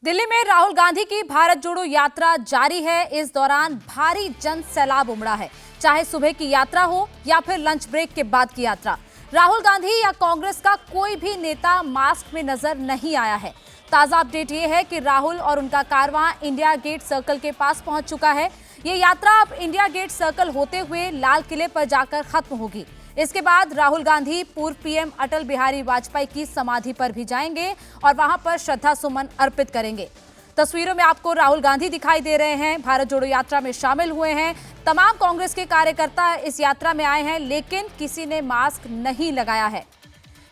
दिल्ली में राहुल गांधी की भारत जोड़ो यात्रा जारी है। इस दौरान भारी जन सैलाब उमड़ा है, चाहे सुबह की यात्रा हो या फिर लंच ब्रेक के बाद की यात्रा। राहुल गांधी या कांग्रेस का कोई भी नेता मास्क में नजर नहीं आया है। ताजा अपडेट ये है कि राहुल और उनका कारवां इंडिया गेट सर्कल के पास पहुंच चुका है। ये यात्रा अब इंडिया गेट सर्कल होते हुए लाल किले पर जाकर खत्म होगी। इसके बाद राहुल गांधी पूर्व पीएम अटल बिहारी वाजपेयी की समाधि पर भी जाएंगे और वहां पर श्रद्धा सुमन अर्पित करेंगे। तस्वीरों में आपको राहुल गांधी दिखाई दे रहे हैं, भारत जोड़ो यात्रा में शामिल हुए हैं। तमाम कांग्रेस के कार्यकर्ता इस यात्रा में आए हैं, लेकिन किसी ने मास्क नहीं लगाया है।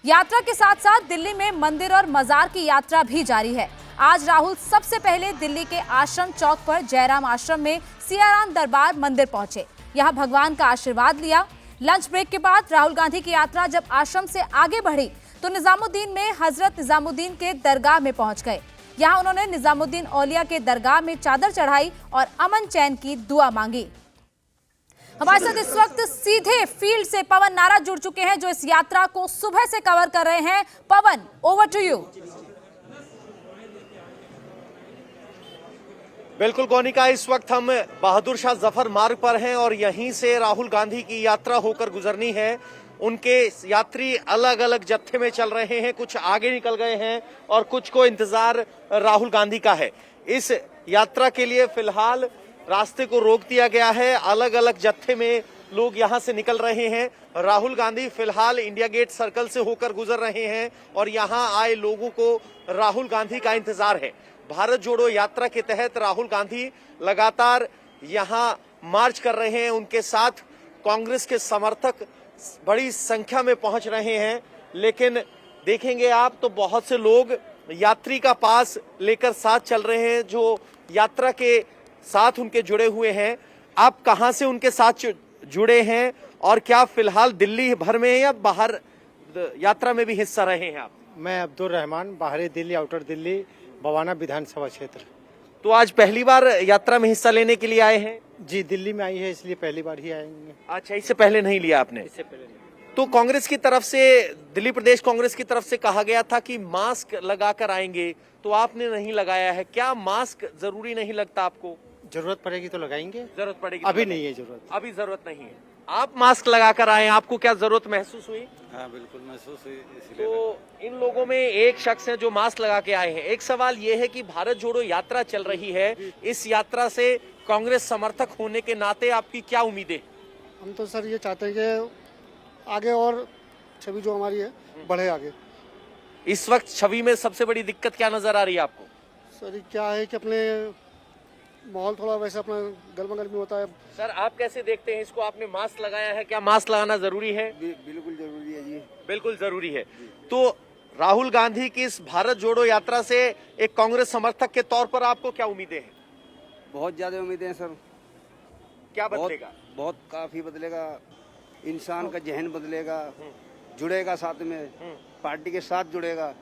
यात्रा के साथ साथ दिल्ली में मंदिर और मजार की यात्रा भी जारी है। आज राहुल सबसे पहले दिल्ली के आश्रम चौक पर जयराम आश्रम में सियाराम दरबार मंदिर पहुंचे, यहाँ भगवान का आशीर्वाद लिया। लंच ब्रेक के बाद राहुल गांधी की यात्रा जब आश्रम से आगे बढ़ी तो निजामुद्दीन में हजरत निजामुद्दीन के दरगाह में पहुंच गए। यहाँ उन्होंने निजामुद्दीन औलिया के दरगाह में चादर चढ़ाई और अमन चैन की दुआ मांगी। हमारे साथ इस वक्त सीधे फील्ड से पवन नारा जुड़ चुके हैं, जो इस यात्रा को सुबह से कवर कर रहे हैं। पवन, ओवर टू यू। बिल्कुल कोनिका, इस वक्त हम बहादुर शाह जफर मार्ग पर हैं और यहीं से राहुल गांधी की यात्रा होकर गुजरनी है। उनके यात्री अलग अलग जत्थे में चल रहे हैं, कुछ आगे निकल गए हैं और कुछ को इंतजार राहुल गांधी का है। इस यात्रा के लिए फिलहाल रास्ते को रोक दिया गया है, अलग अलग जत्थे में लोग यहां से निकल रहे हैं। राहुल गांधी फिलहाल इंडिया गेट सर्कल से होकर गुजर रहे हैं और यहां आए लोगों को राहुल गांधी का इंतजार है। भारत जोड़ो यात्रा के तहत राहुल गांधी लगातार यहां मार्च कर रहे हैं, उनके साथ कांग्रेस के समर्थक बड़ी संख्या में पहुंच रहे हैं। लेकिन देखेंगे आप तो बहुत से लोग यात्री का पास लेकर साथ चल रहे हैं, जो यात्रा के साथ उनके जुड़े हुए हैं। आप कहां से उनके साथ जुड़े हैं और क्या फिलहाल दिल्ली भर में या बाहर यात्रा में भी हिस्सा रहे हैं आप? मैं अब्दुल रहमान, बाहरी दिल्ली, आउटर दिल्ली, बवाना विधानसभा क्षेत्र। तो आज पहली बार यात्रा में हिस्सा लेने के लिए आए हैं? जी, दिल्ली में आई है इसलिए पहली बार ही आएंगे। अच्छा, इससे पहले नहीं लिया आपने? इससे पहले नहीं। तो कांग्रेस की तरफ से, दिल्ली प्रदेश कांग्रेस की तरफ से कहा गया था कि मास्क लगाकर आएंगे, तो आपने नहीं लगाया है। क्या मास्क जरूरी नहीं लगता आपको? जरूरत पड़ेगी तो लगाएंगे। जरूरत पड़ेगी अभी नहीं है जरूरत। अभी जरूरत नहीं है। आप मास्क लगाकर आए, आपको क्या जरूरत महसूस हुई? हाँ, बिल्कुल महसूस हुई। इसलिए तो इन लोगों में एक शख्स है जो मास्क लगा के आए हैं। एक सवाल ये है कि भारत जोड़ो यात्रा चल रही है, इस यात्रा से कांग्रेस समर्थक होने के नाते आपकी क्या उम्मीदें? हम तो सर ये चाहते हैं कि आगे और छवि जो हमारी है बढ़े आगे। इस वक्त छवि में सबसे बड़ी दिक्कत क्या नजर आ रही है आपको? सर ये क्या है कि अपने माहौल थोड़ा वैसे अपना गर्मा गर्मी होता है। सर, आप कैसे देखते हैं इसको? आपने मास्क लगाया है, क्या मास्क लगाना जरूरी है? बिल्कुल जरूरी है जी। बिल्कुल जरूरी है। तो राहुल गांधी की इस भारत जोड़ो यात्रा से एक कांग्रेस समर्थक के तौर पर आपको क्या उम्मीदें हैं? बहुत ज्यादा उम्मीदें हैं सर। क्या बदलेगा? बहुत काफी बदलेगा। इंसान का जहन बदलेगा, जुड़ेगा साथ में, पार्टी के साथ जुड़ेगा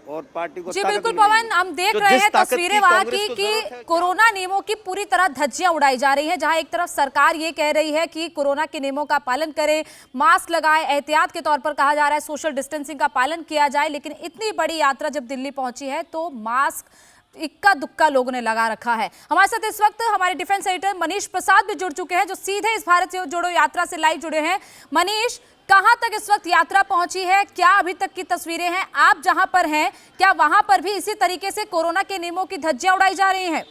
और पार्टी को जी बिल्कुल पवन, हम देख रहे हैं तस्वीरें वहां की कि कोरोना नियमों की पूरी तरह धज्जियां उड़ाई जा रही हैं। जहां एक तरफ सरकार ये कह रही है कि कोरोना के नियमों का पालन करें, मास्क लगाएं, एहतियात के तौर पर कहा जा रहा है सोशल डिस्टेंसिंग का पालन किया जाए, लेकिन इतनी बड़ी यात्रा जब दिल्ली पहुंची है तो मास्क इक्का दुक्का लोगों ने लगा रखा है। हमारे साथ इस वक्त हमारे डिफेंस एडिटर मनीष प्रसाद भी जुड़ चुके हैं, जो सीधे इस भारत जोड़ो यात्रा से लाइव जुड़े हैं। मनीष, कहां तक इस वक्त यात्रा पहुंची है? क्या अभी तक की तस्वीरें हैं? आप जहां पर हैं, क्या वहां पर भी इसी तरीके से कोरोना के नियमों की धज्जियां उड़ाई जा रही हैं?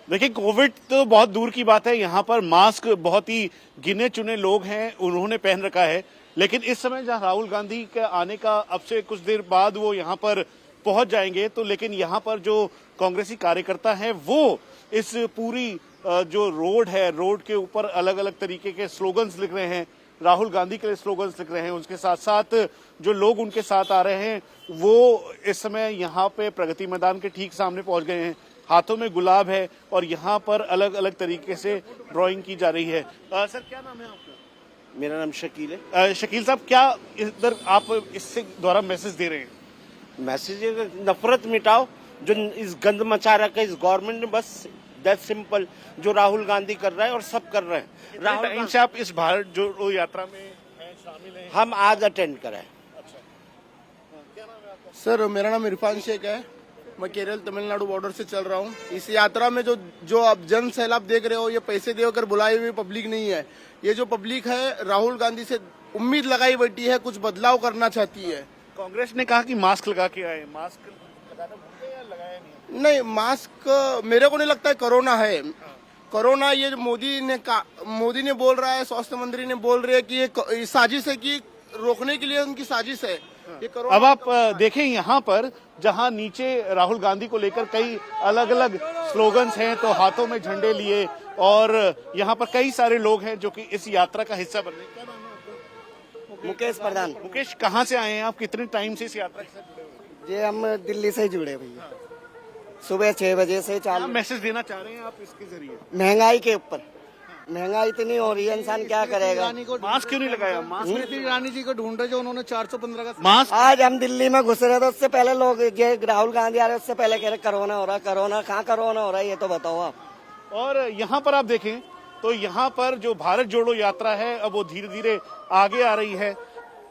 देखिए, कोविड तो बहुत दूर की बात है, यहाँ पर मास्क बहुत ही गिने चुने लोग हैं उन्होंने पहन रखा है। लेकिन इस समय जहाँ राहुल गांधी के आने का अब से कुछ देर बाद वो यहाँ पर पहुंच जाएंगे, तो लेकिन यहाँ पर जो कांग्रेसी कार्यकर्ता हैं वो इस पूरी जो रोड है, रोड के ऊपर अलग अलग तरीके के स्लोगन्स लिख रहे हैं, राहुल गांधी के लिए स्लोगन्स लिख रहे हैं। उसके साथ साथ जो लोग उनके साथ आ रहे हैं वो इस समय यहाँ पे प्रगति मैदान के ठीक सामने पहुंच गए हैं। हाथों में गुलाब है और यहाँ पर अलग अलग तरीके से ड्राइंग की जा रही है। सर, क्या नाम है आपका? मेरा नाम शकील है। शकील साहब, क्या इधर आप इससे द्वारा मैसेज दे रहे हैं? मैसेज नफरत मिटाओ, जो इस गंद मचा रखा है इस गवर्नमेंट ने, बस दैट सिंपल। जो राहुल गांधी कर रहा है और सब कर रहे हैं। राहुल टाइम से आप इस भारत जोड़ो यात्रा में शामिल हैं? हम आज अटेंड कराए। सर मेरा नाम इरफान शेख है, मैं केरल तमिलनाडु बॉर्डर से चल रहा हूँ। इस यात्रा में जो आप जन सैलाब देख रहे हो, ये पैसे देकर बुलाई हुई पब्लिक नहीं है। ये जो पब्लिक है राहुल गांधी से उम्मीद लगाई बैठी है, कुछ बदलाव करना चाहती है। कांग्रेस ने कहा कि मास्क लगा के आए, मास्क लगाना भूल गए या लगाया नहीं, मास्क मेरे को नहीं लगता है कोरोना है। कोरोना ये मोदी ने बोल रहा है, स्वास्थ्य मंत्री ने बोल रहे हैं कि ये साजिश है, कि रोकने के लिए उनकी साजिश है। ये कोरोना। अब आप देखें यहाँ पर जहाँ नीचे राहुल गांधी को लेकर कई अलग अलग स्लोगन्स हैं, तो हाथों में झंडे लिए, और यहाँ पर कई सारे लोग हैं जो कि इस यात्रा का हिस्सा बन रहे हैं। क्या नाम है आपका? मुकेश प्रधान। मुकेश, कहाँ से आए हैं आप? कितने टाइम से इस यात्रा के साथ जुड़े हुए हैं? ये हम दिल्ली से ही जुड़े भैया, सुबह 6 बजे से क्या चालू। मैसेज देना चाह रहे हैं आप इसके जरिए? महंगाई के ऊपर, महंगाई इतनी हो रही है, इंसान क्या करेगा। मास्क क्यों नहीं लगाया? मास्क स्मृति ईरानी जी को ढूंढ रहे जो उन्होंने 415 का मास्क आज हम दिल्ली में घुस रहे थे, उससे पहले लोग ये राहुल गांधी आ रहे, उससे पहले कह रहे कोरोना हो रहा, कोरोना कहाँ कोरोना हो रहा है, ये तो बताओ आप। और यहाँ पर आप देखें तो यहाँ पर जो भारत जोड़ो यात्रा है अब वो धीरे धीरे आगे आ रही है।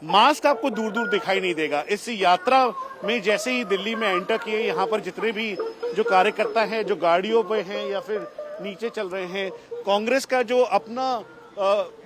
मास्क आपको दूर दूर दिखाई नहीं देगा। इस यात्रा में जैसे ही दिल्ली में एंटर किए, यहाँ पर जितने भी जो कार्यकर्ता हैं, जो गाड़ियों पे हैं या फिर नीचे चल रहे हैं, कांग्रेस का जो अपना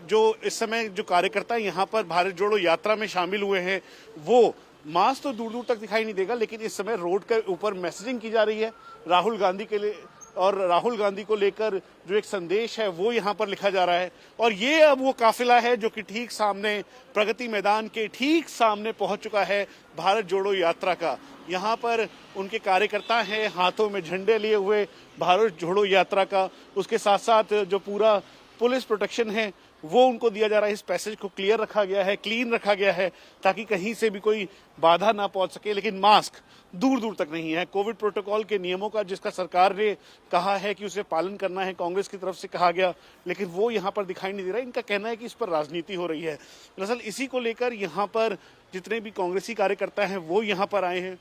जो इस समय जो कार्यकर्ता यहाँ पर भारत जोड़ो यात्रा में शामिल हुए हैं, वो मास्क तो दूर दूर तक दिखाई नहीं देगा, लेकिन इस समय रोड के ऊपर मैसेजिंग की जा रही है राहुल गांधी के लिए, और राहुल गांधी को लेकर जो एक संदेश है वो यहाँ पर लिखा जा रहा है। और ये अब वो काफिला है जो कि ठीक सामने प्रगति मैदान के ठीक सामने पहुंच चुका है भारत जोड़ो यात्रा का। यहाँ पर उनके कार्यकर्ता हैं हाथों में झंडे लिए हुए भारत जोड़ो यात्रा का। उसके साथ साथ जो पूरा पुलिस प्रोटेक्शन है वो उनको दिया जा रहा है। इस पैसेज को क्लियर रखा गया है, क्लीन रखा गया है, ताकि कहीं से भी कोई बाधा ना पहुंच सके। लेकिन मास्क दूर दूर तक नहीं है। कोविड प्रोटोकॉल के नियमों का जिसका सरकार ने कहा है कि उसे पालन करना है, कांग्रेस की तरफ से कहा गया, लेकिन वो यहाँ पर दिखाई नहीं दे रहा है। इनका कहना है कि इस पर राजनीति हो रही है। दरअसल इसी को लेकर यहाँ पर जितने भी कांग्रेसी कार्यकर्ता हैं वो यहाँ पर आए हैं।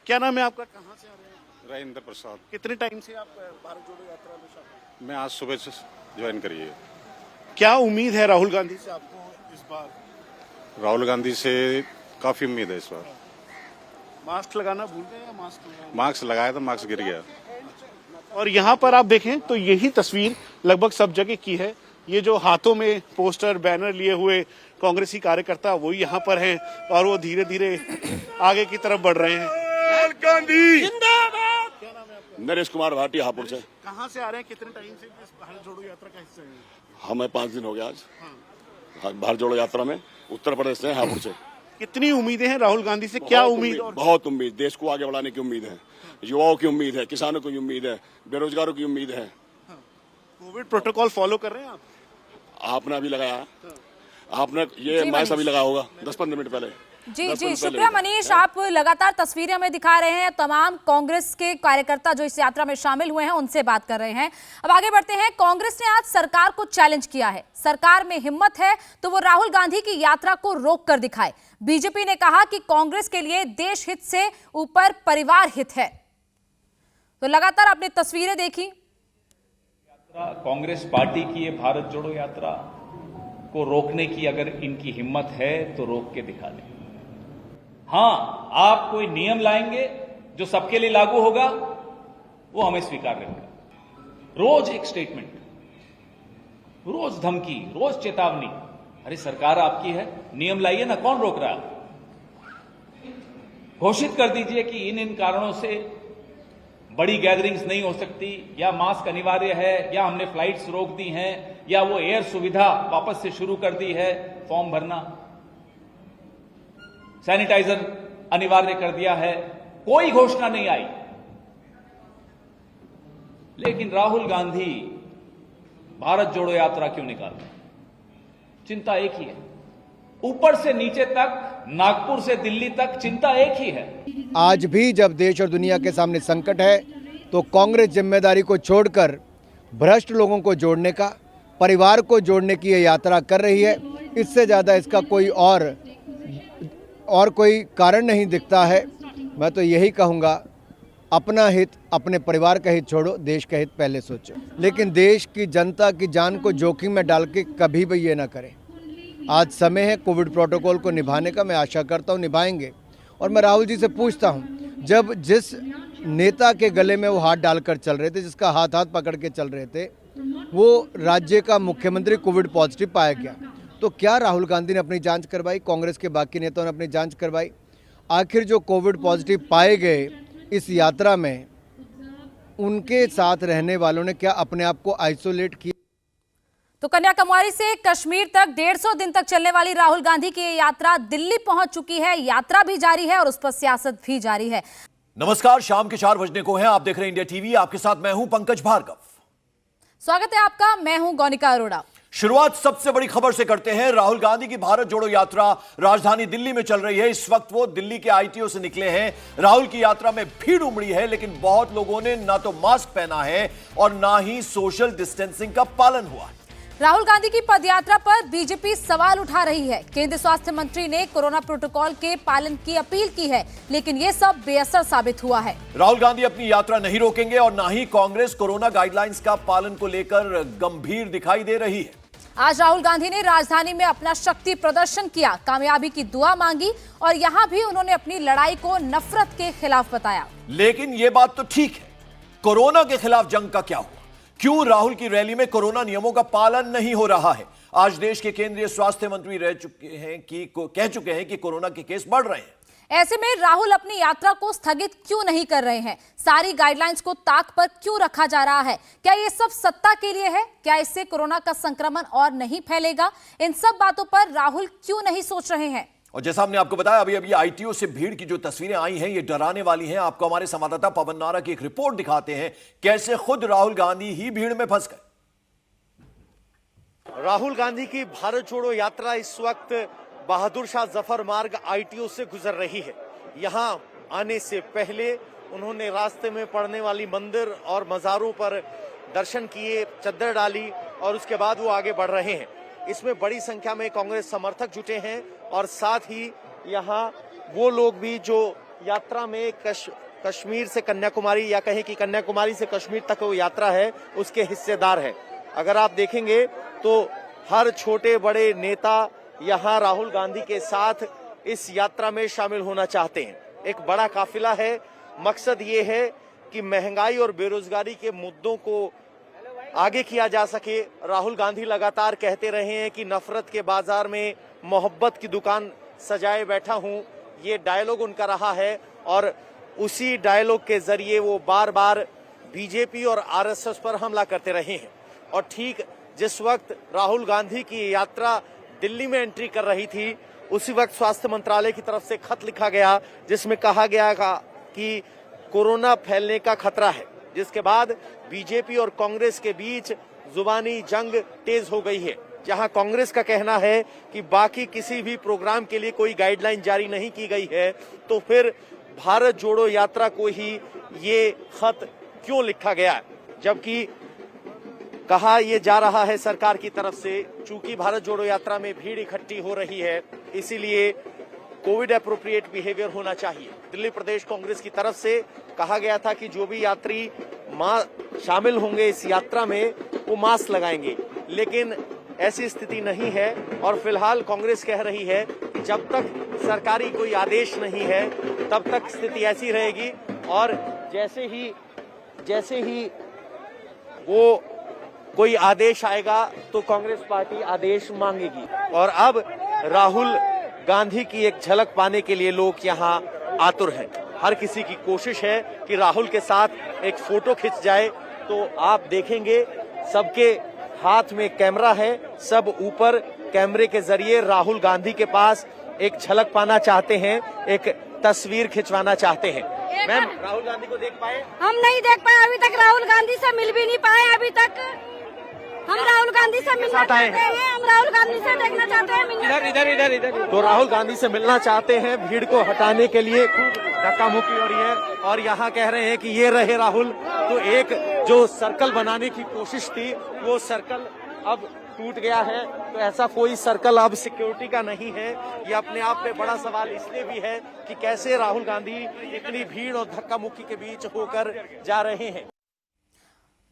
क्या नाम है आपका? कहाँ से आ रहे हैं? राजेंद्र प्रसाद। कितने टाइम से आप भारत जोड़ो यात्रा में शामिल? मैं आज सुबह से ज्वाइन करिए। क्या उम्मीद है राहुल गांधी से आपको इस बार? राहुल गांधी से काफी उम्मीद है इस बार। मास्क लगाना भूल गए या मास्क लगाया? मास्क लगाया था, मास्क गिर गया। और यहाँ पर आप देखें तो यही तस्वीर लगभग सब जगह की है। ये जो हाथों में पोस्टर बैनर लिए हुए कांग्रेसी कार्यकर्ता वो यहाँ पर हैं, और वो धीरे धीरे आगे की तरफ बढ़ रहे हैं। गांधी जिंदाबाद। क्या नाम है आपका? नरेश कुमार भाटी, हापुड़ से। कहाँ से आ रहे हैं? कितने टाइम से इस भारत जोड़ो यात्रा का हिस्सा हैं? हमें 5 दिन हो गया आज भारत जोड़ो यात्रा में। उत्तर प्रदेश से, हापुड़ से। कितनी उम्मीदें हैं राहुल गांधी से? क्या उम्मीद? बहुत उम्मीद। देश को आगे बढ़ाने की उम्मीद है, युवाओं की उम्मीद है, किसानों की उम्मीद है, बेरोजगारों की उम्मीद है। कोविड प्रोटोकॉल फॉलो कर रहे हैं आप? आपने अभी लगाया, आपने ये मास्क अभी लगाया होगा 10-15 मिनट पहले। जी शुक्रिया मनीष। आप लगातार तस्वीरें हमें दिखा रहे हैं। तमाम कांग्रेस के कार्यकर्ता जो इस यात्रा में शामिल हुए हैं उनसे बात कर रहे हैं। अब आगे बढ़ते हैं। कांग्रेस ने आज सरकार को चैलेंज किया है। सरकार में हिम्मत है तो वो राहुल गांधी की यात्रा को रोक कर दिखाए। बीजेपी ने कहा कि कांग्रेस के लिए देश हित से ऊपर परिवार हित है। तो लगातार आपने तस्वीरें देखी। कांग्रेस पार्टी की ये भारत जोड़ो यात्रा को रोकने की अगर इनकी हिम्मत है तो रोक के दिखा दें। हाँ, आप कोई नियम लाएंगे जो सबके लिए लागू होगा, वो हमें स्वीकार रहेगा। रोज एक स्टेटमेंट, रोज धमकी, रोज चेतावनी। अरे सरकार आपकी है, नियम लाइए ना, कौन रोक रहा है? घोषित कर दीजिए कि इन कारणों से बड़ी गैदरिंग्स नहीं हो सकती, या मास्क अनिवार्य है, या हमने फ्लाइट्स रोक दी हैं, या वो एयर सुविधा वापस से शुरू कर दी है, फॉर्म भरना, सैनिटाइजर अनिवार्य कर दिया है। कोई घोषणा नहीं आई। लेकिन राहुल गांधी भारत जोड़ो यात्रा क्यों निकाल रहे? चिंता एक ही है, ऊपर से नीचे तक, नागपुर से दिल्ली तक चिंता एक ही है। आज भी जब देश और दुनिया के सामने संकट है तो कांग्रेस जिम्मेदारी को छोड़कर भ्रष्ट लोगों को जोड़ने का, परिवार को जोड़ने की ये यात्रा कर रही है। इससे ज़्यादा इसका कोई और कोई कारण नहीं दिखता है। मैं तो यही कहूँगा, अपना हित, अपने परिवार का हित छोड़ो, देश का हित पहले सोचो। लेकिन देश की जनता की जान को जोखिम में डाल के कभी भी ये ना करें। आज समय है कोविड प्रोटोकॉल को निभाने का। मैं आशा करता हूँ निभाएंगे, और मैं राहुल जी से पूछता हूँ, जब जिस नेता के गले में वो हाथ डालकर चल रहे थे, जिसका हाथ हाथ पकड़ के चल रहे थे, वो राज्य का मुख्यमंत्री कोविड पॉजिटिव पाया गया, तो क्या राहुल गांधी ने अपनी जांच करवाई? कांग्रेस के बाकी नेताओं ने अपनी जांच करवाई? आखिर जो कोविड पॉजिटिव पाए गए इस यात्रा में, उनके साथ रहने वालों ने क्या अपने आप को आइसोलेट किया? तो कन्याकुमारी से कश्मीर तक 150 दिन तक चलने वाली राहुल गांधी की ये यात्रा दिल्ली पहुंच चुकी है। यात्रा भी जारी है और उस पर सियासत भी जारी है। नमस्कार, शाम के 4 बजने को हैं। आप देख रहे हैं इंडिया टीवी। आपके साथ मैं हूं पंकज भार्गव। स्वागत है आपका। मैं हूं गौनिका अरोड़ा। शुरुआत सबसे बड़ी खबर से करते हैं। राहुल गांधी की भारत जोड़ो यात्रा राजधानी दिल्ली में चल रही है। इस वक्त वो दिल्ली के आईटीओ से निकले हैं। राहुल की यात्रा में भीड़ उमड़ी है, लेकिन बहुत लोगों ने ना तो मास्क पहना है और ना ही सोशल डिस्टेंसिंग का पालन हुआ है। राहुल गांधी की पदयात्रा पर बीजेपी सवाल उठा रही है। केंद्रीय स्वास्थ्य मंत्री ने कोरोना प्रोटोकॉल के पालन की अपील की है, लेकिन ये सब बेअसर साबित हुआ है। राहुल गांधी अपनी यात्रा नहीं रोकेंगे और ना ही कांग्रेस कोरोना गाइडलाइंस का पालन को लेकर गंभीर दिखाई दे रही है। आज राहुल गांधी ने राजधानी में अपना शक्ति प्रदर्शन किया, कामयाबी की दुआ मांगी और यहां भी उन्होंने अपनी लड़ाई को नफरत के खिलाफ बताया। लेकिन यह बात तो ठीक है, कोरोना के खिलाफ जंग का क्या हुआ? क्यों राहुल की रैली में कोरोना नियमों का पालन नहीं हो रहा है? आज देश के केंद्रीय स्वास्थ्य मंत्री कह चुके हैं कि कोरोना के केस बढ़ रहे हैं। ऐसे में राहुल अपनी यात्रा को स्थगित क्यों नहीं कर रहे हैं? सारी गाइडलाइंस को ताक पर क्यों रखा जा रहा है? क्या ये सब सत्ता के लिए है? क्या इससे कोरोना का संक्रमण और नहीं फैलेगा? इन सब बातों पर राहुल क्यों नहीं सोच रहे हैं? और जैसा हमने आपको बताया, अभी आईटीओ से भीड़ की जो तस्वीरें आई हैं, ये डराने वाली हैं। आपको हमारे संवाददाता पवन नारा की एक रिपोर्ट दिखाते हैं, कैसे खुद राहुल गांधी ही भीड़ में फंस गए। राहुल गांधी की भारत जोड़ो यात्रा इस वक्त बहादुर शाह जफर मार्ग आईटीओ से गुजर रही है। यहां आने से पहले उन्होंने रास्ते में पड़ने वाली मंदिर और मजारों पर दर्शन किए, चद्दर डाली और उसके बाद वो आगे बढ़ रहे हैं। इसमें बड़ी संख्या में कांग्रेस समर्थक जुटे हैं और साथ ही यहाँ वो लोग भी जो यात्रा में कश्मीर से कन्याकुमारी या कहें कि कन्याकुमारी से कश्मीर तक वो यात्रा है, उसके हिस्सेदार है। अगर आप देखेंगे तो हर छोटे बड़े नेता यहाँ राहुल गांधी के साथ इस यात्रा में शामिल होना चाहते हैं। एक बड़ा काफिला है। मकसद ये है कि महंगाई और बेरोजगारी के मुद्दों को आगे किया जा सके। राहुल गांधी लगातार कहते रहे हैं कि नफरत के बाजार में मोहब्बत की दुकान सजाए बैठा हूं, ये डायलॉग उनका रहा है और उसी डायलॉग के जरिए वो बार बार बीजेपी और आरएसएस पर हमला करते रहे हैं। और ठीक जिस वक्त राहुल गांधी की यात्रा दिल्ली में एंट्री कर रही थी, उसी वक्त स्वास्थ्य मंत्रालय की तरफ से खत लिखा गया जिसमें कहा गया कि कोरोना फैलने का खतरा है, जिसके बाद बीजेपी और कांग्रेस के बीच जुबानी जंग तेज हो गई है। जहां कांग्रेस का कहना है कि बाकी किसी भी प्रोग्राम के लिए कोई गाइडलाइन जारी नहीं की गई है, तो फिर भारत जोड़ो यात्रा को ही ये खत क्यों लिखा गया? जबकि कहा यह जा रहा है सरकार की तरफ से, चूंकि भारत जोड़ो यात्रा में भीड़ इकट्ठी हो रही है, इसीलिए कोविड एप्रोप्रिएट बिहेवियर होना चाहिए। दिल्ली प्रदेश कांग्रेस की तरफ से कहा गया था कि जो भी यात्री शामिल होंगे इस यात्रा में वो मास्क लगाएंगे, लेकिन ऐसी स्थिति नहीं है। और फिलहाल कांग्रेस कह रही है कि जब तक सरकारी कोई आदेश नहीं है तब तक स्थिति ऐसी रहेगी और जैसे ही वो कोई आदेश आएगा तो कांग्रेस पार्टी आदेश मांगेगी। और अब राहुल गांधी की एक झलक पाने के लिए लोग यहाँ आतुर हैं। हर किसी की कोशिश है कि राहुल के साथ एक फोटो खिंच जाए। तो आप देखेंगे सबके हाथ में कैमरा है, सब ऊपर कैमरे के जरिए राहुल गांधी के पास एक झलक पाना चाहते हैं, एक तस्वीर खिंचवाना चाहते हैं। मैम, राहुल गांधी को देख पाए? हम नहीं देख पाए अभी तक, राहुल गांधी से मिल भी नहीं पाए अभी तक। हम राहुल गांधी से मिलना चाहते हैं, हम राहुल गांधी से देखना चाहते हैं। इधर। तो राहुल गांधी से मिलना चाहते हैं। भीड़ को हटाने के लिए खूब धक्का मुक्की हो रही है और यहाँ कह रहे हैं कि ये रहे राहुल। तो एक जो सर्कल बनाने की कोशिश थी, वो सर्कल अब टूट गया है। तो ऐसा कोई सर्कल अब सिक्योरिटी का नहीं है। ये अपने आप में बड़ा सवाल इसलिए भी है कि कैसे राहुल गांधी इतनी भीड़ और धक्का मुक्की के बीच होकर जा रहे हैं।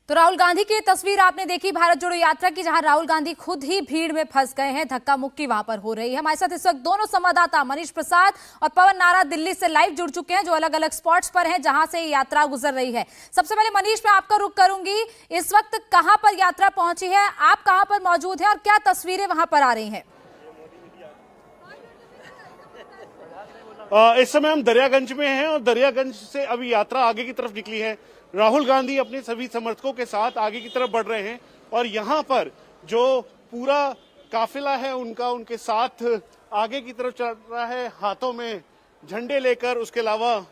तो राहुल गांधी की तस्वीर आपने देखी भारत जोड़ो यात्रा की, जहां राहुल गांधी खुद ही भीड़ में फंस गए हैं, धक्का मुक्की वहां पर हो रही है। हमारे साथ इस वक्त दोनों संवाददाता मनीष प्रसाद और पवन नारा दिल्ली से लाइव जुड़ चुके हैं, जो अलग अलग स्पॉट्स पर हैं जहां से यात्रा गुजर रही है। सबसे पहले मनीष, मैं आपका रुख करूंगी, इस वक्त कहां पर यात्रा पहुंची है, आप कहां पर मौजूद हैं और क्या तस्वीरें वहां पर आ रही हैं? इस समय हम दरियागंज में हैं और दरियागंज से अभी यात्रा आगे की तरफ निकली है। राहुल गांधी अपने सभी समर्थकों के साथ आगे की तरफ बढ़ रहे हैं और यहाँ पर जो पूरा काफिला है उनका उनके साथ आगे की तरफ चल रहा है, हाथों में झंडे लेकर। उसके अलावा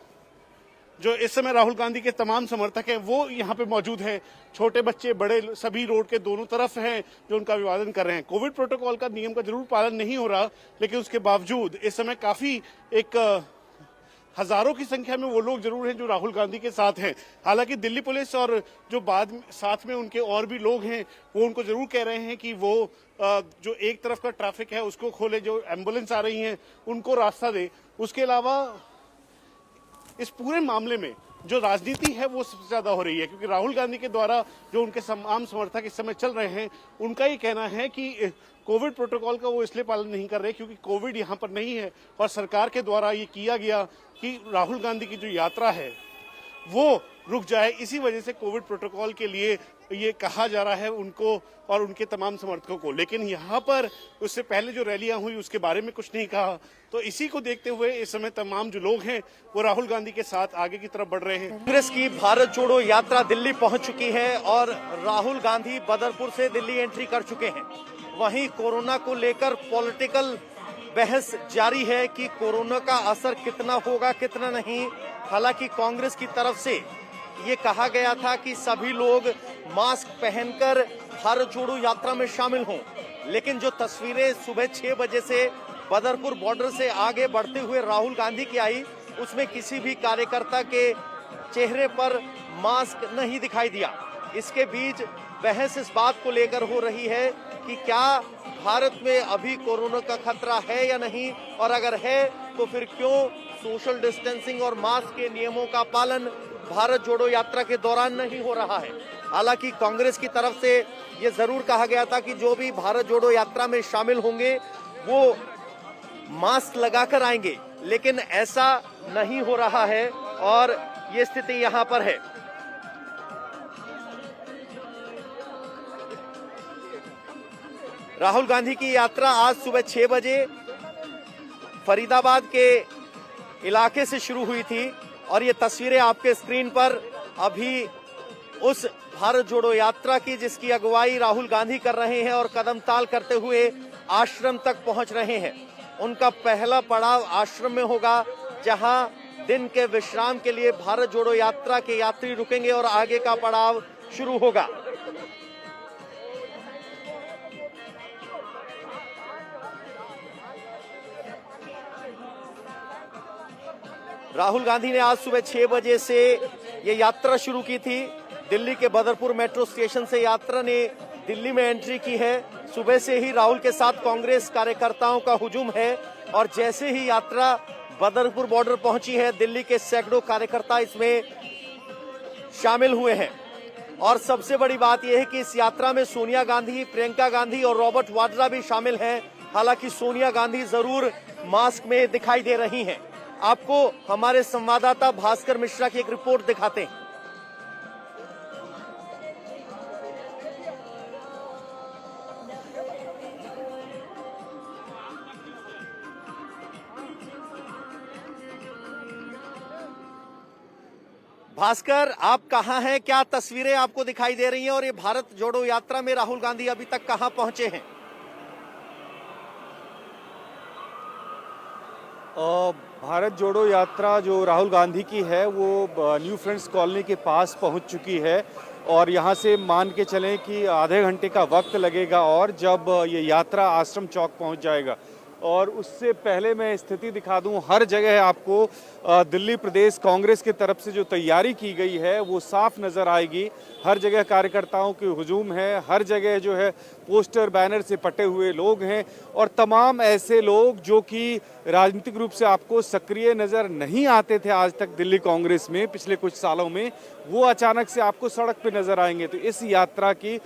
जो इस समय राहुल गांधी के तमाम समर्थक हैं वो यहाँ पे मौजूद हैं। छोटे बच्चे बड़े सभी रोड के दोनों तरफ हैं जो उनका अभिवादन कर रहे हैं। कोविड प्रोटोकॉल का नियम का जरूर पालन नहीं हो रहा, लेकिन उसके बावजूद इस समय काफी एक हजारों की संख्या में वो लोग जरूर हैं जो राहुल गांधी के साथ हैं। हालांकि दिल्ली पुलिस और जो बाद में साथ में उनके और भी लोग हैं वो उनको जरूर कह रहे हैं कि वो जो एक तरफ का ट्रैफिक है उसको खोले, जो एम्बुलेंस आ रही हैं उनको रास्ता दे। उसके अलावा इस पूरे मामले में जो राजनीति है वो सबसे ज्यादा हो रही है, क्योंकि राहुल गांधी के द्वारा जो उनके तमाम समर्थक इस समय चल रहे हैं उनका ये कहना है कि कोविड प्रोटोकॉल का वो इसलिए पालन नहीं कर रहे क्योंकि कोविड यहाँ पर नहीं है और सरकार के द्वारा ये किया गया कि राहुल गांधी की जो यात्रा है वो रुक जाए। इसी वजह से कोविड प्रोटोकॉल के लिए ये कहा जा रहा है उनको और उनके तमाम समर्थकों को। लेकिन यहाँ पर उससे पहले जो रैलियां हुई उसके बारे में कुछ नहीं कहा। तो इसी को देखते हुए इस समय तमाम जो लोग हैं वो राहुल गांधी के साथ आगे की तरफ बढ़ रहे हैं। कांग्रेस की भारत जोड़ो यात्रा दिल्ली पहुंच चुकी है और राहुल गांधी बदरपुर से दिल्ली एंट्री कर चुके हैं। वहीं कोरोना को लेकर पॉलिटिकल बहस जारी है कि कोरोना का असर कितना होगा कितना नहीं। हालांकि कांग्रेस की तरफ से ये कहा गया था कि सभी लोग मास्क पहनकर भारत जोड़ो यात्रा में शामिल हों, लेकिन जो तस्वीरें सुबह 6 बजे से बदरपुर बॉर्डर से आगे बढ़ते हुए राहुल गांधी की आई उसमें किसी भी कार्यकर्ता के चेहरे पर मास्क नहीं दिखाई दिया। इसके बीच बहस इस बात को लेकर हो रही है कि क्या भारत में अभी कोरोना का खतरा है या नहीं, और अगर है तो फिर क्यों सोशल डिस्टेंसिंग और मास्क के नियमों का पालन भारत जोड़ो यात्रा के दौरान नहीं हो रहा है। हालांकि कांग्रेस की तरफ से ये जरूर कहा गया था कि जो भी भारत जोड़ो यात्रा में शामिल होंगे वो मास्क लगाकर आएंगे, लेकिन ऐसा नहीं हो रहा है और ये स्थिति यहां पर है। राहुल गांधी की यात्रा आज सुबह 6 बजे फरीदाबाद के इलाके से शुरू हुई थी और ये तस्वीरें आपके स्क्रीन पर अभी उस भारत जोड़ो यात्रा की जिसकी अगुवाई राहुल गांधी कर रहे हैं और कदमताल करते हुए आश्रम तक पहुंच रहे हैं। उनका पहला पड़ाव आश्रम में होगा, जहां दिन के विश्राम के लिए भारत जोड़ो यात्रा के यात्री रुकेंगे और आगे का पड़ाव शुरू होगा। राहुल गांधी ने आज सुबह 6 बजे से ये यात्रा शुरू की थी। दिल्ली के बदरपुर मेट्रो स्टेशन से यात्रा ने दिल्ली में एंट्री की है। सुबह से ही राहुल के साथ कांग्रेस कार्यकर्ताओं का हुजूम है और जैसे ही यात्रा बदरपुर बॉर्डर पहुंची है दिल्ली के सैकड़ों कार्यकर्ता इसमें शामिल हुए हैं। और सबसे बड़ी बात यह है कि इस यात्रा में सोनिया गांधी, प्रियंका गांधी और रॉबर्ट वाड्रा भी शामिल हैं। हालांकि सोनिया गांधी जरूर मास्क में दिखाई दे रही हैं। आपको हमारे संवाददाता भास्कर मिश्रा की एक रिपोर्ट दिखाते हैं। भास्कर, आप कहां हैं? क्या तस्वीरें आपको दिखाई दे रही हैं और ये भारत जोड़ो यात्रा में राहुल गांधी अभी तक कहां पहुंचे हैं? भारत जोड़ो यात्रा जो राहुल गांधी की है वो न्यू फ्रेंड्स कॉलोनी के पास पहुंच चुकी है और यहां से मान के चलें कि आधे घंटे का वक्त लगेगा और जब ये यात्रा आश्रम चौक पहुंच जाएगा और उससे पहले मैं स्थिति दिखा दूं, हर जगह आपको दिल्ली प्रदेश कांग्रेस की तरफ से जो तैयारी की गई है वो साफ नजर आएगी। हर जगह कार्यकर्ताओं की हुजूम है, हर जगह जो है पोस्टर बैनर से पटे हुए लोग हैं और तमाम ऐसे लोग जो कि राजनीतिक रूप से आपको सक्रिय नजर नहीं आते थे आज तक दिल्ली कांग्रेस में पिछले कुछ सालों में, वो अचानक से आपको सड़क पे नजर आएंगे। तो इस यात्रा की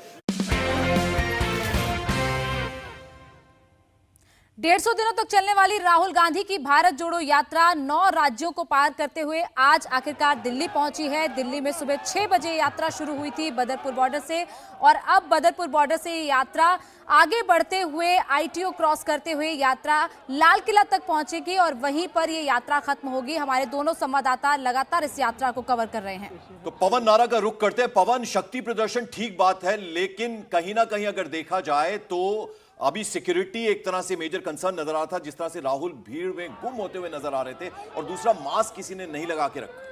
150 दिनों तक चलने वाली राहुल गांधी की भारत जोड़ो यात्रा 9 राज्यों को पार करते हुए आज आखिरकार दिल्ली पहुंची है। दिल्ली में सुबह 6 बजे यात्रा शुरू हुई थी बदरपुर बॉर्डर से और अब बदरपुर बॉर्डर से ये यात्रा आगे बढ़ते हुए आईटीओ क्रॉस करते हुए यात्रा लाल किला तक पहुंचेगी और वहीं पर ये यात्रा खत्म होगी। हमारे दोनों संवाददाता लगातार इस यात्रा को कवर कर रहे हैं। तो पवन नारा का रुख करते हैं। पवन, शक्ति प्रदर्शन ठीक बात है, लेकिन कहीं ना कहीं अगर देखा जाए तो अभी सिक्योरिटी एक तरह से मेजर कंसर्न नजर आ रहा था। जिस तरह से राहुल भीड़ में गुम होते हुए नजर आ रहे थे और दूसरा मास्क किसी ने नहीं लगा के रखा।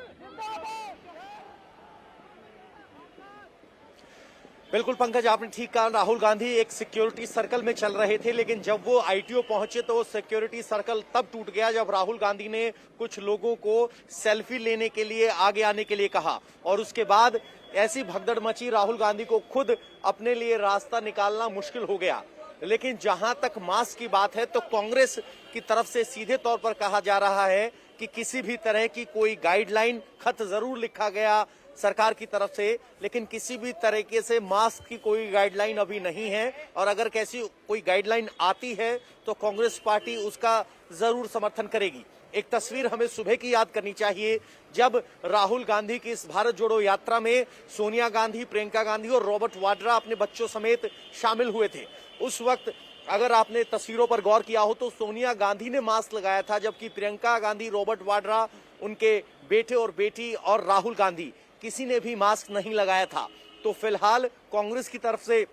बिल्कुल पंकज, आपने ठीक कहा। राहुल गांधी एक सिक्योरिटी सर्कल में चल रहे थे, लेकिन जब वो आईटीओ पहुंचे तो वो सिक्योरिटी सर्कल तब टूट गया जब राहुल गांधी ने कुछ लोगों को सेल्फी लेने के लिए आगे आने के लिए कहा और उसके बाद ऐसी भगदड़ मची, राहुल गांधी को खुद अपने लिए रास्ता निकालना मुश्किल हो गया। लेकिन जहां तक मास्क की बात है तो कांग्रेस की तरफ से सीधे तौर पर कहा जा रहा है कि किसी भी तरह की कोई गाइडलाइन, खत जरूर लिखा गया सरकार की तरफ से, लेकिन किसी भी तरीके से मास्क की कोई गाइडलाइन अभी नहीं है और अगर कैसी कोई गाइडलाइन आती है तो कांग्रेस पार्टी उसका जरूर समर्थन करेगी। एक तस्वीर हमें सुबह की याद करनी चाहिए जब राहुल गांधी की इस भारत जोड़ो यात्रा में सोनिया गांधी, प्रियंका गांधी और रॉबर्ट वाड्रा अपने बच्चों समेत शामिल हुए थे। उस वक्त अगर आपने तस्वीरों पर गौर किया हो तो सोनिया गांधी ने मास्क लगाया था, जबकि प्रियंका गांधी, रॉबर्ट वाड्रा, उनके बेटे और बेटी और राहुल गांधी किसी ने भी मास्क नहीं लगाया था। तो फिलहाल कांग्रेस की तरफ से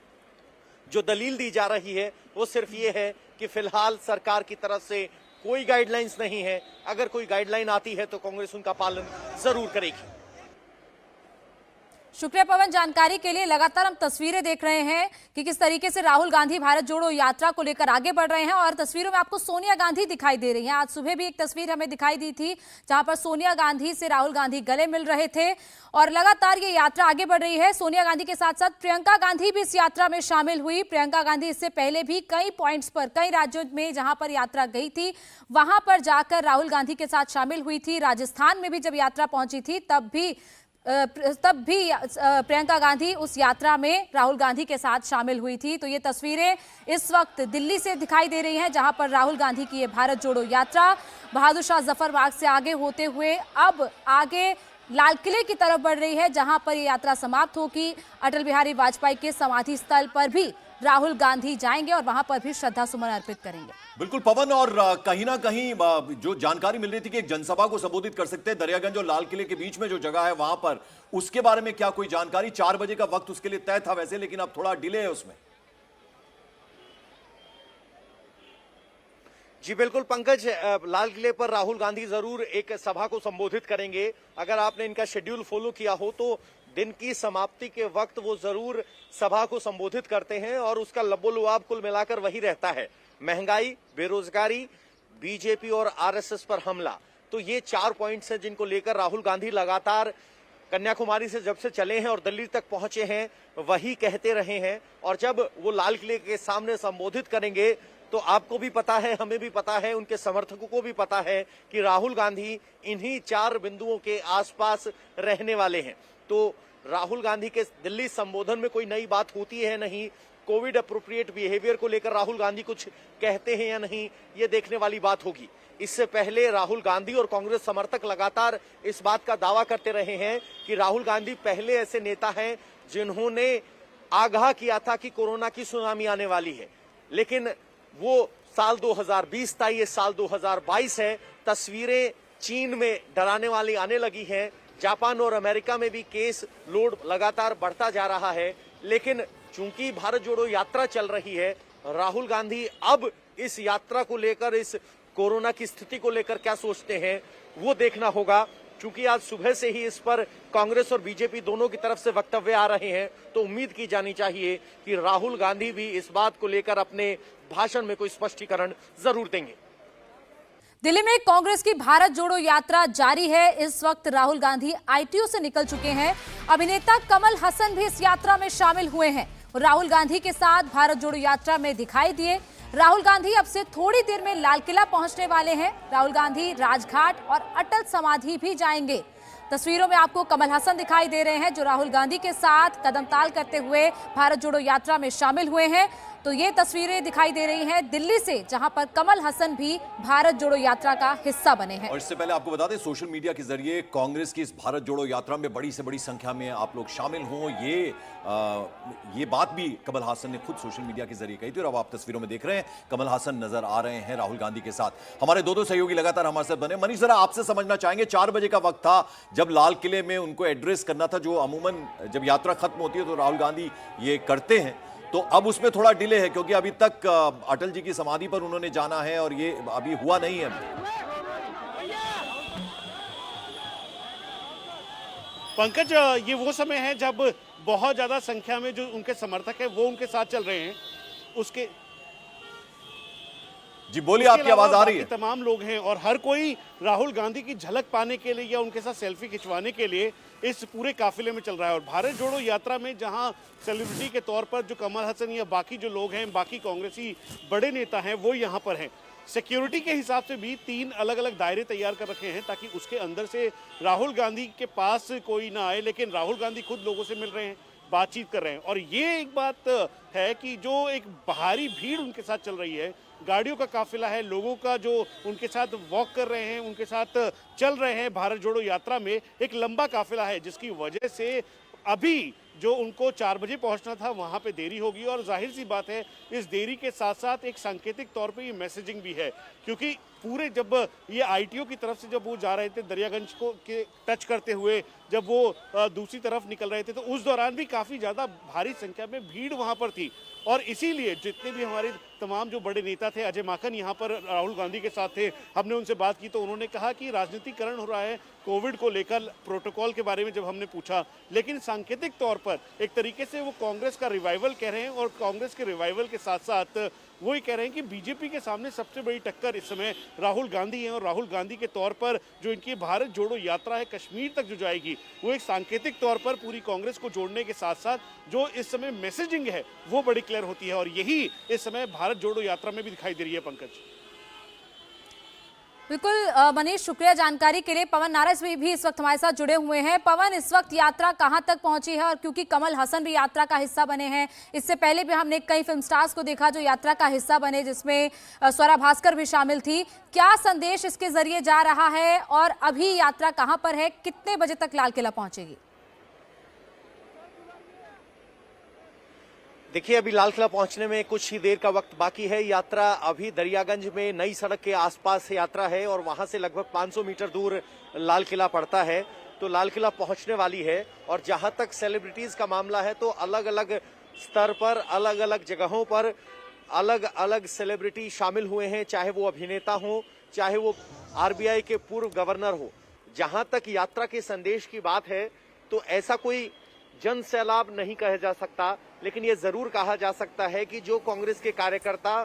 जो दलील दी जा रही है वो सिर्फ ये है कि फिलहाल सरकार की तरफ से कोई गाइडलाइंस नहीं है। अगर कोई गाइडलाइन आती है तो कांग्रेस उनका पालन जरूर करेगी। शुक्रिया पवन जानकारी के लिए। लगातार हम तस्वीरें देख रहे हैं कि किस तरीके से राहुल गांधी भारत जोड़ो यात्रा को लेकर आगे बढ़ रहे हैं और तस्वीरों में आपको सोनिया गांधी दिखाई दे रही हैं। आज सुबह भी एक तस्वीर हमें दिखाई दी थी जहां पर सोनिया गांधी से राहुल गांधी गले मिल रहे थे और लगातार ये यात्रा आगे बढ़ रही है। सोनिया गांधी के साथ साथ प्रियंका गांधी भी इस यात्रा में शामिल हुई। प्रियंका गांधी इससे पहले भी कई पॉइंट्स पर, कई राज्यों में जहां पर यात्रा गई थी वहां पर जाकर राहुल गांधी के साथ शामिल हुई थी। राजस्थान में भी जब यात्रा पहुंची थी तब भी प्रियंका गांधी उस यात्रा में राहुल गांधी के साथ शामिल हुई थी। तो ये तस्वीरें इस वक्त दिल्ली से दिखाई दे रही हैं जहां पर राहुल गांधी की ये भारत जोड़ो यात्रा बहादुर शाह जफर बाग से आगे होते हुए अब आगे लाल किले की तरफ बढ़ रही है जहां पर ये यात्रा समाप्त होगी। अटल बिहारी वाजपेयी के समाधि स्थल पर भी राहुल गांधी जाएंगे और वहां पर भी श्रद्धा सुमन अर्पित करेंगे। बिल्कुल पवन, और कहीं ना कहीं जो जानकारी मिल रही थी कि एक जनसभा को संबोधित कर सकते हैं दरियागंज और लाल किले के बीच में जो जगह है वहां पर, उसके बारे में क्या कोई जानकारी? 4 बजे का वक्त उसके लिए तय था वैसे, लेकिन अब थोड़ा डिले है उसमें। जी बिल्कुल पंकज, लाल किले पर राहुल गांधी जरूर एक सभा को संबोधित करेंगे। अगर आपने इनका शेड्यूल फॉलो किया हो तो दिन की समाप्ति के वक्त वो जरूर सभा को संबोधित करते हैं और उसका लबोलुआब कुल मिलाकर वही रहता है, महंगाई, बेरोजगारी, बीजेपी और आरएसएस पर हमला। तो ये 4 पॉइंट्स हैं जिनको लेकर राहुल गांधी लगातार कन्याकुमारी से जब से चले हैं और दिल्ली तक पहुंचे हैं वही कहते रहे हैं। और जब वो लाल किले के सामने संबोधित करेंगे तो आपको भी पता है, हमें भी पता है, उनके समर्थकों को भी पता है कि राहुल गांधी इन्हीं 4 बिंदुओं के आसपास रहने वाले हैं। तो राहुल गांधी के दिल्ली संबोधन में कोई नई बात होती है नहीं, कोविड अप्रोप्रिएट बिहेवियर को लेकर राहुल गांधी कुछ कहते हैं या नहीं, ये देखने वाली बात होगी। इससे पहले राहुल गांधी और कांग्रेस समर्थक लगातार इस बात का दावा करते रहे हैं कि राहुल गांधी पहले ऐसे नेता हैं जिन्होंने आगाह किया था कि कोरोना की सुनामी आने वाली है, लेकिन वो साल 2020 था, ये साल 2022 है। तस्वीरें चीन में डराने वाली आने लगी हैं, जापान और अमेरिका में भी केस लोड लगातार बढ़ता जा रहा है। लेकिन चूंकि भारत जोड़ो यात्रा चल रही है, राहुल गांधी अब इस यात्रा को लेकर, इस कोरोना की स्थिति को लेकर क्या सोचते हैं वो देखना होगा। चूंकि आज सुबह से ही इस पर कांग्रेस और बीजेपी दोनों की तरफ से वक्तव्य आ रहे हैं, तो उम्मीद की जानी चाहिए कि राहुल गांधी भी इस बात को लेकर अपने भाषण में कोई स्पष्टीकरण जरूर देंगे। दिल्ली में कांग्रेस की भारत जोड़ो यात्रा जारी है। इस वक्त राहुल गांधी आईटीओ से निकल चुके हैं। अभिनेता कमल हसन भी इस यात्रा में शामिल हुए हैं और राहुल गांधी के साथ भारत जोड़ो यात्रा में दिखाई दिए। राहुल गांधी अब से थोड़ी देर में लाल किला पहुंचने वाले हैं। राहुल गांधी राजघाट और अटल समाधि भी जाएंगे। तस्वीरों में आपको कमल हसन दिखाई दे रहे हैं जो राहुल गांधी के साथ कदमताल करते हुए भारत जोड़ो यात्रा में शामिल हुए हैं। तो ये तस्वीरें दिखाई दे रही हैं दिल्ली से, जहां पर कमल हसन भी भारत जोड़ो यात्रा का हिस्सा बने हैं। और इससे पहले आपको बता दें, सोशल मीडिया के जरिए कांग्रेस की इस भारत जोड़ो यात्रा में बड़ी से बड़ी संख्या में आप लोग शामिल हों, ये बात भी कमल हासन ने खुद सोशल मीडिया के जरिए कही थी। और अब आप तस्वीरों में देख रहे हैं कमल हासन नजर आ रहे हैं राहुल गांधी के साथ। हमारे दो सहयोगी लगातार हमारे साथ बने। मनीष, जरा आपसे समझना चाहेंगे, 4 बजे का वक्त था जब लाल किले में उनको एड्रेस करना था, जो अमूमन जब यात्रा खत्म होती है तो राहुल गांधी ये करते हैं, तो अब उसमें थोड़ा डिले है क्योंकि अभी तक अटल जी की समाधि पर उन्होंने जाना है और ये अभी हुआ नहीं है। पंकज, ये वो समय है जब बहुत ज्यादा संख्या में जो उनके समर्थक है वो उनके साथ चल रहे हैं। उसके जी बोलिए, आपकी आवाज आ रही है। तमाम लोग हैं और हर कोई राहुल गांधी की झलक पाने के लिए या उनके साथ सेल्फी खिंचवाने के लिए इस पूरे काफिले में चल रहा है। और भारत जोड़ो यात्रा में जहां सेलिब्रिटी के तौर पर जो कमल हसन या बाकी जो लोग हैं, बाकी कांग्रेसी बड़े नेता हैं, वो यहां पर हैं। सिक्योरिटी के हिसाब से भी 3 अलग अलग दायरे तैयार कर रखे हैं ताकि उसके अंदर से राहुल गांधी के पास कोई ना आए, लेकिन राहुल गांधी खुद लोगों से मिल रहे हैं, बातचीत कर रहे हैं। और ये एक बात है कि जो एक भारी भीड़ उनके साथ चल रही है, गाड़ियों का काफिला है, लोगों का जो उनके साथ वॉक कर रहे हैं, उनके साथ चल रहे हैं भारत जोड़ो यात्रा में, एक लंबा काफिला है, जिसकी वजह से अभी जो उनको 4 बजे पहुंचना था वहां पे देरी होगी। और जाहिर सी बात है, इस देरी के साथ साथ एक सांकेतिक तौर पे ये मैसेजिंग भी है, क्योंकि पूरे जब ये आईटीओ की तरफ से जब वो जा रहे थे दरियागंज को के टच करते हुए, जब वो दूसरी तरफ निकल रहे थे, तो उस दौरान भी काफी ज्यादा भारी संख्या में भीड़ वहां पर थी। और इसीलिए जितने भी हमारे तमाम जो बड़े नेता थे, अजय माकन यहाँ पर राहुल गांधी के साथ थे, हमने उनसे बात की तो उन्होंने कहा कि राजनीतिकरण हो रहा है कोविड को लेकर, प्रोटोकॉल के बारे में जब हमने पूछा, लेकिन सांकेतिक तौर पर एक तरीके से वो कांग्रेस का रिवाइवल कह रहे हैं। और कांग्रेस के रिवाइवल के साथ साथ वो ये कह रहे हैं कि बीजेपी के सामने सबसे बड़ी टक्कर इस समय राहुल गांधी है। और राहुल गांधी के तौर पर जो इनकी भारत जोड़ो यात्रा है कश्मीर तक जो जाएगी, वो एक सांकेतिक तौर पर पूरी कांग्रेस को जोड़ने के साथ साथ जो इस समय मैसेजिंग है वो बड़ी क्लियर होती है। और यही इस समय भारत जोड़ो यात्रा में भी दिखाई दे रही है। पंकज, बिल्कुल मनीष, शुक्रिया जानकारी के लिए। पवन नारस भी इस वक्त हमारे साथ जुड़े हुए हैं। पवन, इस वक्त यात्रा कहां तक पहुंची है? और क्योंकि कमल हसन भी यात्रा का हिस्सा बने हैं, इससे पहले भी हमने कई फिल्म स्टार्स को देखा जो यात्रा का हिस्सा बने, जिसमें स्वरा भास्कर भी शामिल थी। क्या संदेश इसके जरिए जा रहा है और अभी यात्रा कहां पर है? कितने बजे तक लाल किला पहुंचेगी? देखिए, अभी लाल किला पहुंचने में कुछ ही देर का वक्त बाकी है। यात्रा अभी दरियागंज में नई सड़क के आसपास यात्रा है और वहां से लगभग 500 मीटर दूर लाल किला पड़ता है। तो लाल किला पहुंचने वाली है। और जहां तक सेलिब्रिटीज का मामला है, तो अलग अलग स्तर पर, अलग अलग जगहों पर अलग अलग सेलिब्रिटी शामिल हुए हैं, चाहे वो अभिनेता हो, चाहे वो आरबीआई के पूर्व गवर्नर हो। जहां तक यात्रा के संदेश की बात है, तो ऐसा कोई जन सैलाब नहीं कहा जा सकता, लेकिन ये जरूर कहा जा सकता है कि जो कांग्रेस के कार्यकर्ता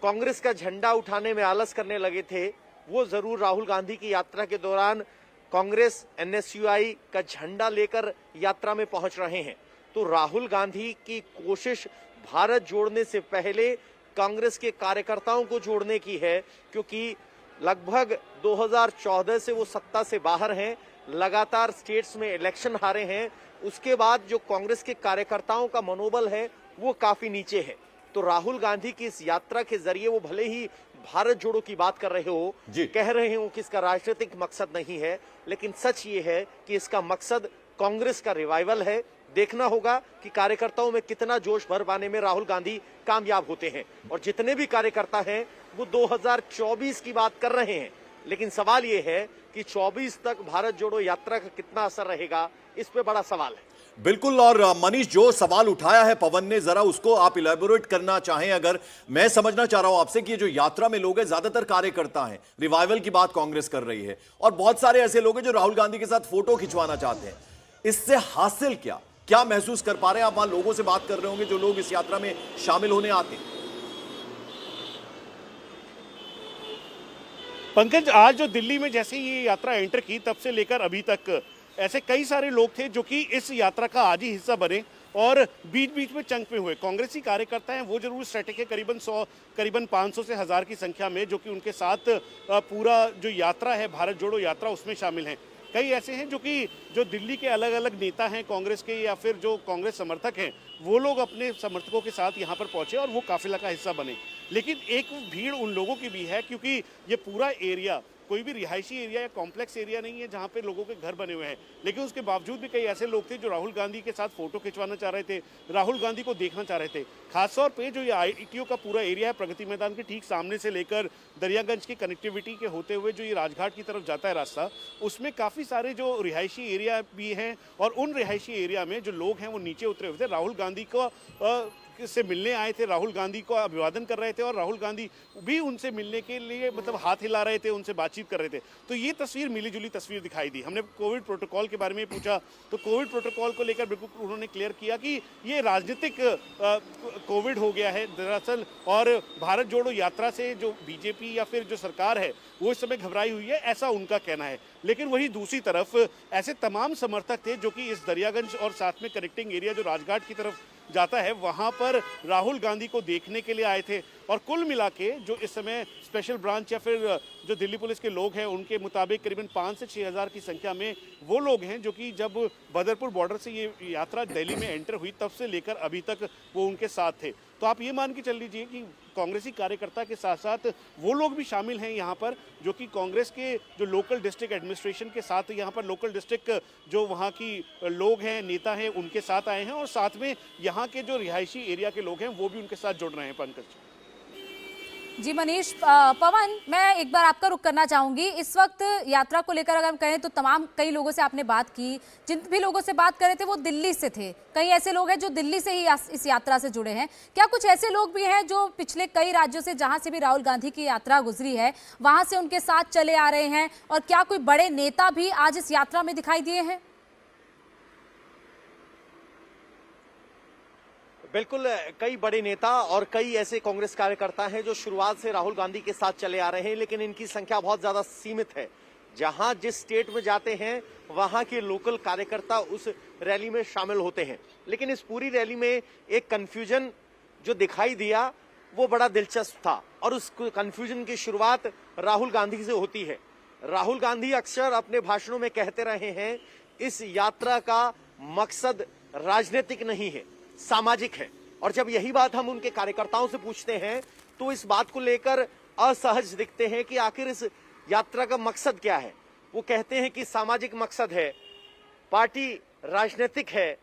कांग्रेस का झंडा उठाने में आलस करने लगे थे, वो जरूर राहुल गांधी की यात्रा के दौरान कांग्रेस एनएसयूआई का झंडा लेकर यात्रा में पहुंच रहे हैं। तो राहुल गांधी की कोशिश भारत जोड़ने से पहले कांग्रेस के कार्यकर्ताओं को जोड़ने की है, क्योंकि लगभग 2014 से वो सत्ता से बाहर हैं, लगातार स्टेट्स में इलेक्शन हारे हैं। उसके बाद जो कांग्रेस के कार्यकर्ताओं का मनोबल है वो काफी नीचे है। तो राहुल गांधी की इस यात्रा के जरिए वो भले ही भारत जोड़ो की बात कर रहे हो, कह रहे हो कि इसका राजनीतिक मकसद नहीं है, लेकिन सच ये है कि इसका मकसद कांग्रेस का रिवाइवल है। देखना होगा कि कार्यकर्ताओं में कितना जोश भर पाने में राहुल गांधी कामयाब होते हैं। और जितने भी कार्यकर्ता हैं वो 2024 की बात कर रहे हैं, लेकिन सवाल ये है कि 24 तक भारत जोड़ो यात्रा का कितना असर रहेगा, इस पे बड़ा सवाल है। बिल्कुल। और मनीष, जो सवाल उठाया है पवन ने, जरा उसको आप इलेबोरेट करना चाहें अगर। मैं समझना चाह रहा हूं आपसे कि ये जो यात्रा में लोग हैं ज्यादातर कार्यकर्ता हैं, रिवाइवल की बात कांग्रेस कर रही है, और बहुत सारे ऐसे लोग हैं जो राहुल गांधी के साथ फोटो खिंचवाना चाहते हैं। इससे हासिल क्या महसूस कर पा रहे हैं आप? वहां लोगों से बात कर रहे होंगे जो लोग इस यात्रा में शामिल होने आते हैं। पंकज, आज जो दिल्ली में जैसे ये यात्रा एंटर की तब से लेकर अभी तक ऐसे कई सारे लोग थे जो कि इस यात्रा का आज ही हिस्सा बने और बीच बीच में चंक में हुए। कांग्रेसी कार्यकर्ता हैं वो जरूर स्टैटिक है, करीबन 500 से 1000 की संख्या में, जो कि उनके साथ पूरा जो यात्रा है भारत जोड़ो यात्रा उसमें शामिल हैं। कई ऐसे हैं जो दिल्ली के अलग अलग नेता हैं कांग्रेस के, या फिर जो कांग्रेस समर्थक हैं, वो लोग अपने समर्थकों के साथ यहाँ पर पहुंचे और वो काफिला का हिस्सा बने। लेकिन एक भीड़ उन लोगों की भी है, क्योंकि ये पूरा एरिया कोई भी रिहायशी एरिया या कॉम्प्लेक्स एरिया नहीं है जहाँ पे लोगों के घर बने हुए हैं। लेकिन उसके बावजूद भी कई ऐसे लोग थे जो राहुल गांधी के साथ फोटो खिंचवाना चाह रहे थे, राहुल गांधी को देखना चाह रहे थे। खासतौर पे जो ये आईटीओ का पूरा एरिया है, प्रगति मैदान के ठीक सामने से लेकर दरियागंज की कनेक्टिविटी के होते हुए जो ये राजघाट की तरफ जाता है रास्ता, उसमें काफ़ी सारे जो रिहायशी एरिया भी हैं, और उन रिहायशी एरिया में जो लोग हैं वो नीचे उतरे हुए थे, राहुल गांधी को से मिलने आए थे, राहुल गांधी को अभिवादन कर रहे थे, और राहुल गांधी भी उनसे मिलने के लिए मतलब हाथ हिला रहे थे, उनसे बातचीत कर रहे थे। तो ये तस्वीर मिली जुली तस्वीर दिखाई दी। हमने कोविड प्रोटोकॉल के बारे में पूछा तो कोविड प्रोटोकॉल को लेकर बिल्कुल उन्होंने क्लियर किया कि ये राजनीतिक कोविड हो गया है दरअसल, और भारत जोड़ो यात्रा से जो बीजेपी या फिर जो सरकार है वो इस समय घबराई हुई है, ऐसा उनका कहना है। लेकिन वही दूसरी तरफ ऐसे तमाम समर्थक थे जो कि इस दरियागंज और साथ में कनेक्टिंग एरिया जो राजघाट की तरफ जाता है वहां पर राहुल गांधी को देखने के लिए आए थे। और कुल मिला के जो इस समय स्पेशल ब्रांच या फिर जो दिल्ली पुलिस के लोग हैं उनके मुताबिक करीबन 5 से 6000 की संख्या में वो लोग हैं जो कि जब बदरपुर बॉर्डर से ये यात्रा दिल्ली में एंटर हुई तब से लेकर अभी तक वो उनके साथ थे। तो आप ये मान के चल लीजिए कि कांग्रेसी कार्यकर्ता के साथ साथ वो लोग भी शामिल हैं यहाँ पर, जो कि कांग्रेस के जो लोकल डिस्ट्रिक्ट एडमिनिस्ट्रेशन के साथ यहाँ पर लोकल डिस्ट्रिक्ट जो वहाँ की लोग हैं, नेता हैं, उनके साथ आए हैं, और साथ में यहाँ के जो रिहायशी एरिया के लोग हैं वो भी उनके साथ जुड़ रहे हैं। पंकज जी मनीष, पवन, मैं एक बार आपका रुख करना चाहूंगी। इस वक्त यात्रा को लेकर अगर हम कहें तो कई लोगों से आपने बात की, जिन भी लोगों से बात कर रहे थे वो दिल्ली से थे। कई ऐसे लोग हैं जो दिल्ली से ही इस यात्रा से जुड़े हैं। क्या कुछ ऐसे लोग भी हैं जो पिछले कई राज्यों से जहां से भी राहुल गांधी की यात्रा गुजरी है वहां से उनके साथ चले आ रहे हैं, और क्या कोई बड़े नेता भी आज इस यात्रा में दिखाई दिए हैं? बिल्कुल, कई बड़े नेता और कई ऐसे कांग्रेस कार्यकर्ता हैं जो शुरुआत से राहुल गांधी के साथ चले आ रहे हैं, लेकिन इनकी संख्या बहुत ज्यादा सीमित है। जहां जिस स्टेट में जाते हैं वहां के लोकल कार्यकर्ता उस रैली में शामिल होते हैं। लेकिन इस पूरी रैली में एक कंफ्यूजन जो दिखाई दिया वो बड़ा दिलचस्प था, और उस कंफ्यूजन की शुरुआत राहुल गांधी से होती है। राहुल गांधी अक्सर अपने भाषणों में कहते रहे हैं इस यात्रा का मकसद राजनीतिक नहीं है, सामाजिक है। और जब यही बात हम उनके कार्यकर्ताओं से पूछते हैं तो इस बात को लेकर असहज दिखते हैं कि आखिर इस यात्रा का मकसद क्या है। वो कहते हैं कि सामाजिक मकसद है, पार्टी राजनीतिक है,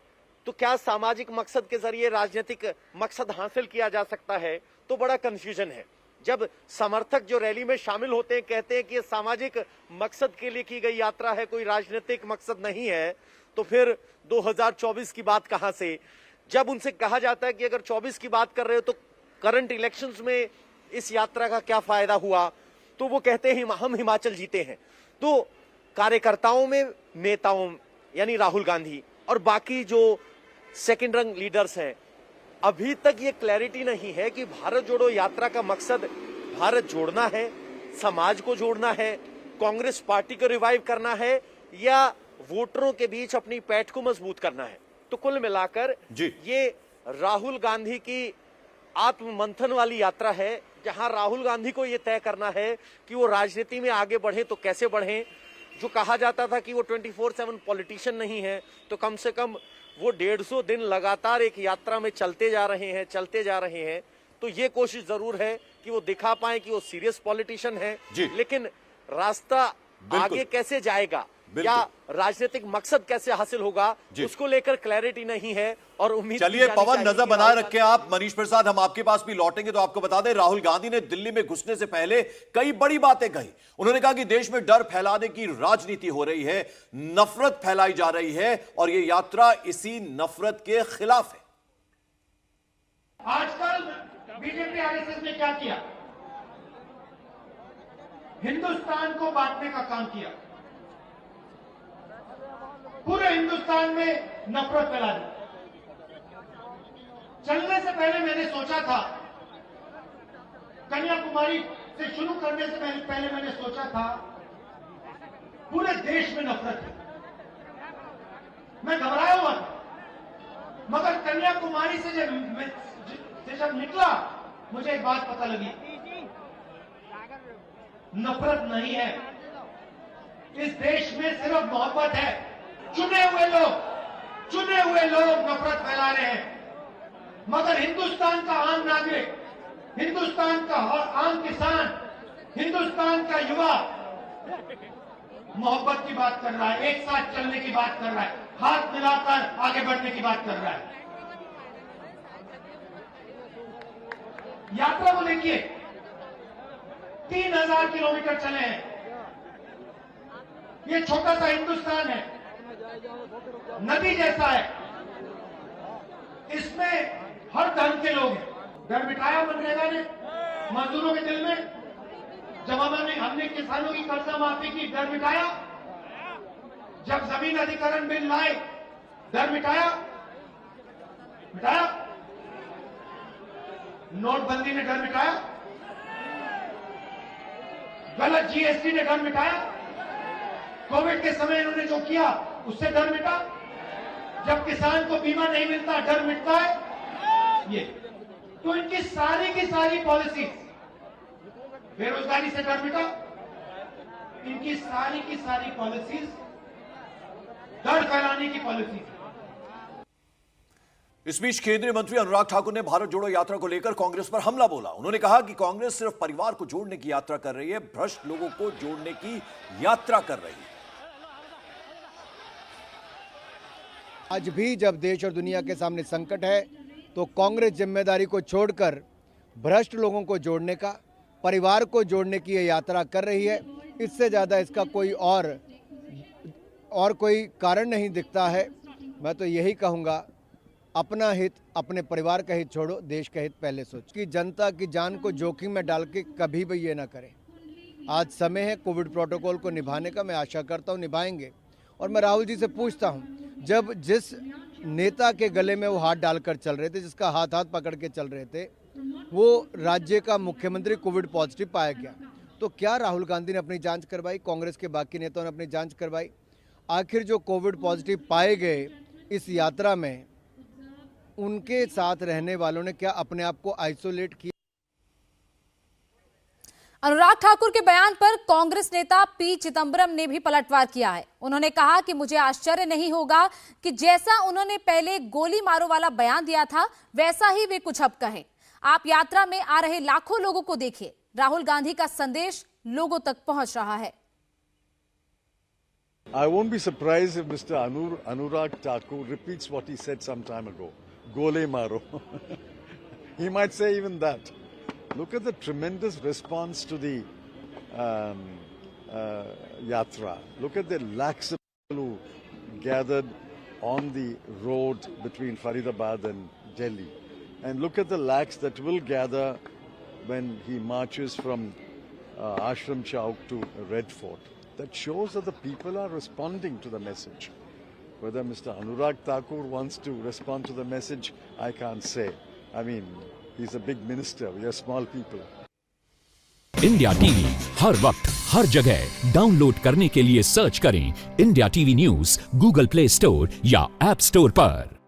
तो क्या सामाजिक मकसद के जरिए राजनीतिक मकसद हासिल किया जा सकता है? तो बड़ा कंफ्यूजन है। जब समर्थक जो रैली में शामिल होते हैं कहते हैं कि सामाजिक मकसद के लिए की गई यात्रा है, कोई राजनीतिक मकसद नहीं है, तो फिर 2024 की बात कहां से? जब उनसे कहा जाता है कि अगर 24 की बात कर रहे हो तो करंट इलेक्शंस में इस यात्रा का क्या फायदा हुआ, तो वो कहते हैं हम हिमाचल जीते हैं। तो कार्यकर्ताओं में नेताओं यानी राहुल गांधी और बाकी जो सेकंड रंग लीडर्स हैं, अभी तक ये क्लैरिटी नहीं है कि भारत जोड़ो यात्रा का मकसद भारत जोड़ना है, समाज को जोड़ना है, कांग्रेस पार्टी को रिवाइव करना है, या वोटरों के बीच अपनी पैठ को मजबूत करना है। तो कुल मिलाकर ये राहुल गांधी की आत्ममंथन वाली यात्रा है, जहां राहुल गांधी को यह तय करना है कि वो राजनीति में आगे बढ़े तो कैसे बढ़े। जो कहा जाता था कि वो 24/7 पॉलिटिशियन नहीं है, तो कम से कम वो 150 दिन लगातार एक यात्रा में चलते जा रहे हैं। तो ये कोशिश जरूर है कि वो दिखा पाए कि वो सीरियस पॉलिटिशियन है, लेकिन रास्ता आगे कैसे जाएगा या राजनीतिक मकसद कैसे हासिल होगा, उसको लेकर क्लैरिटी नहीं है और उम्मीद। चलिए पवन, नजर बनाए रखें आप। मनीष प्रसाद, हम आपके पास भी लौटेंगे तो आपको बता दें, राहुल गांधी ने दिल्ली में घुसने से पहले कई बड़ी बातें कही। उन्होंने कहा कि देश में डर फैलाने की राजनीति हो रही है, नफरत फैलाई जा रही है और यह यात्रा इसी नफरत के खिलाफ है। आजकल बीजेपी आरएसएस ने क्या किया? हिंदुस्तान को बांटने का काम किया, पूरे हिंदुस्तान में नफरत फैला दी। चलने से पहले मैंने सोचा था, कन्याकुमारी से शुरू करने से पहले मैंने सोचा था पूरे देश में नफरत है। मैं घबराया हुआ था, मगर कन्याकुमारी से जब निकला मुझे एक बात पता लगी, नफरत नहीं है, इस देश में सिर्फ मोहब्बत है। चुने हुए लोग नफरत फैला रहे हैं, मगर हिंदुस्तान का आम नागरिक, हिंदुस्तान का आम किसान, हिंदुस्तान का युवा मोहब्बत की बात कर रहा है, एक साथ चलने की बात कर रहा है, हाथ मिलाकर आगे बढ़ने की बात कर रहा है। यात्रा को देखिए, 3000 किलोमीटर चले हैं। ये छोटा सा हिंदुस्तान है, नदी जैसा है, इसमें हर धर्म के लोग हैं। डर बिठाया मनरेगा ने मजदूरों के दिल में, जब हमने किसानों की कर्जा माफी की, डर बिठाया। जब जमीन अधिग्रहण बिल लाए, डर बिठाया। नोटबंदी ने डर बिठाया, गलत जीएसटी ने डर बिठाया, कोविड के समय इन्होंने जो किया उससे डर मिटा। जब किसान को बीमा नहीं मिलता, डर मिटता है। ये तो इनकी सारी की सारी पॉलिसी, बेरोजगारी से डर मिटा, इनकी सारी की सारी पॉलिसीज डर फैलाने की पॉलिसी। इस बीच केंद्रीय मंत्री अनुराग ठाकुर ने भारत जोड़ो यात्रा को लेकर कांग्रेस पर हमला बोला। उन्होंने कहा कि कांग्रेस सिर्फ परिवार को जोड़ने की यात्रा कर रही है, भ्रष्ट लोगों को जोड़ने की यात्रा कर रही है। आज भी जब देश और दुनिया के सामने संकट है तो कांग्रेस जिम्मेदारी को छोड़कर भ्रष्ट लोगों को जोड़ने का, परिवार को जोड़ने की ये यात्रा कर रही है। इससे ज़्यादा इसका कोई और कोई कारण नहीं दिखता है। मैं तो यही कहूँगा, अपना हित, अपने परिवार का हित छोड़ो, देश का हित पहले सोचो। कि जनता की जान को जोखिम में डाल के कभी भी ये ना करें। आज समय है कोविड प्रोटोकॉल को निभाने का, मैं आशा करता हूँ निभाएंगे। और मैं राहुल जी से पूछता हूँ, जब जिस नेता के गले में वो हाथ डालकर चल रहे थे, जिसका हाथ पकड़ के चल रहे थे, वो राज्य का मुख्यमंत्री कोविड पॉजिटिव पाया गया, तो क्या राहुल गांधी ने अपनी जांच करवाई? कांग्रेस के बाकी नेताओं ने अपनी जांच करवाई? आखिर जो कोविड पॉजिटिव पाए गए इस यात्रा में, उनके साथ रहने वालों ने क्या अपने आप को आइसोलेट किया? अनुराग ठाकुर के बयान पर कांग्रेस नेता पी चिदंबरम ने भी पलटवार किया है। उन्होंने कहा कि मुझे आश्चर्य नहीं होगा कि जैसा उन्होंने पहले गोली मारो वाला बयान दिया था, वैसा ही वे कुछ अब कहें। आप यात्रा में आ रहे लाखों लोगों को देखिए, राहुल गांधी का संदेश लोगों तक पहुंच रहा है। I won't be surprised if Mr. Anurag Thakur repeats what he said some time ago. Gole maro. He might say even that. Look at the tremendous response to the yatra. Look at the lakhs of people who gathered on the road between Faridabad and Delhi. And look at the lakhs that will gather when he marches from Ashram Chowk to Red Fort. That shows that the people are responding to the message. Whether Mr. Anurag Thakur wants to respond to the message, I can't say. I mean, he's a big minister. We are small people. India TV हर वक्त हर जगह download करने के लिए search करें India TV news Google Play Store या app store पर।